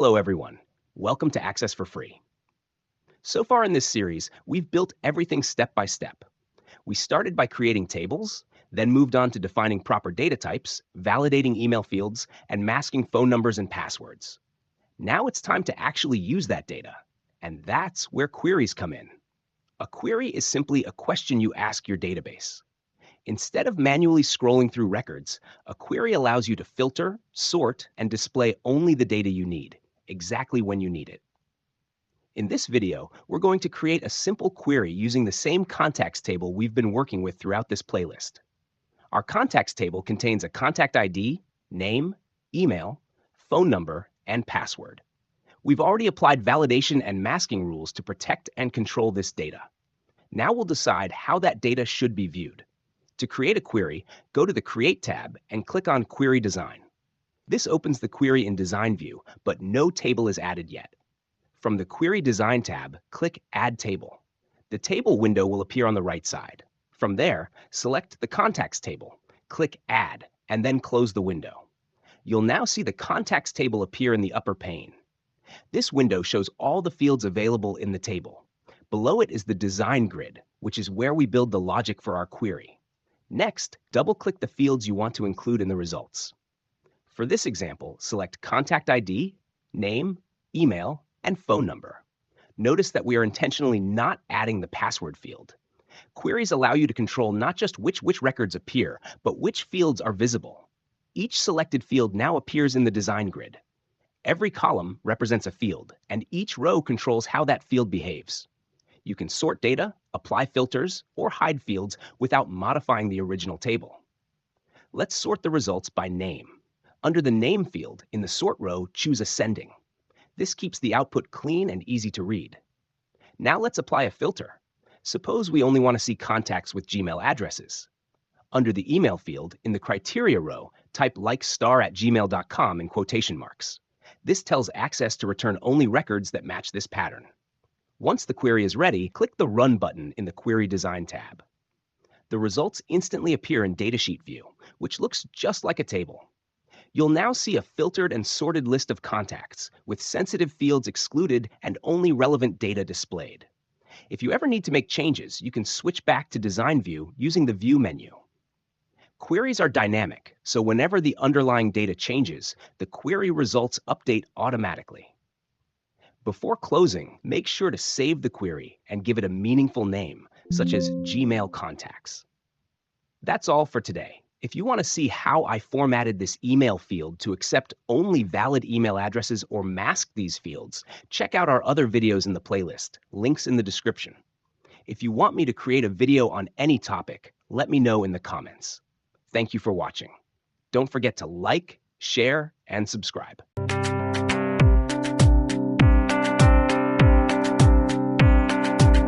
Hello, everyone. Welcome to Access for Free. So far in this series, we've built everything step by step. We started by creating tables, then moved on to defining proper data types, validating email fields, and masking phone numbers and passwords. Now it's time to actually use that data, and that's where queries come in. A query is simply a question you ask your database. Instead of manually scrolling through records, a query allows you to filter, sort, and display only the data you need, exactly when you need it. In this video, we're going to create a simple query using the same contacts table we've been working with throughout this playlist. Our contacts table contains a contact ID, name, email, phone number, and password. We've already applied validation and masking rules to protect and control this data. Now we'll decide how that data should be viewed. To create a query, go to the Create tab and click on Query Design. This opens the query in Design View, but no table is added yet. From the Query Design tab, click Add Table. The table window will appear on the right side. From there, select the Contacts table, click Add, and then close the window. You'll now see the Contacts table appear in the upper pane. This window shows all the fields available in the table. Below it is the Design Grid, which is where we build the logic for our query. Next, double-click the fields you want to include in the results. For this example, select Contact ID, Name, Email, and Phone Number. Notice that we are intentionally not adding the password field. Queries allow you to control not just which records appear, but which fields are visible. Each selected field now appears in the design grid. Every column represents a field, and each row controls how that field behaves. You can sort data, apply filters, or hide fields without modifying the original table. Let's sort the results by name. Under the Name field, in the Sort row, choose Ascending. This keeps the output clean and easy to read. Now let's apply a filter. Suppose we only want to see contacts with Gmail addresses. Under the Email field, in the Criteria row, type likestar@gmail.com in quotation marks. This tells Access to return only records that match this pattern. Once the query is ready, click the Run button in the Query Design tab. The results instantly appear in Datasheet view, which looks just like a table. You'll now see a filtered and sorted list of contacts, with sensitive fields excluded and only relevant data displayed. If you ever need to make changes, you can switch back to Design View using the View menu. Queries are dynamic, so whenever the underlying data changes, the query results update automatically. Before closing, make sure to save the query and give it a meaningful name, such as Gmail Contacts. That's all for today. If you want to see how I formatted this email field to accept only valid email addresses or mask these fields, check out our other videos in the playlist, links in the description. If you want me to create a video on any topic, let me know in the comments. Thank you for watching. Don't forget to like, share, and subscribe.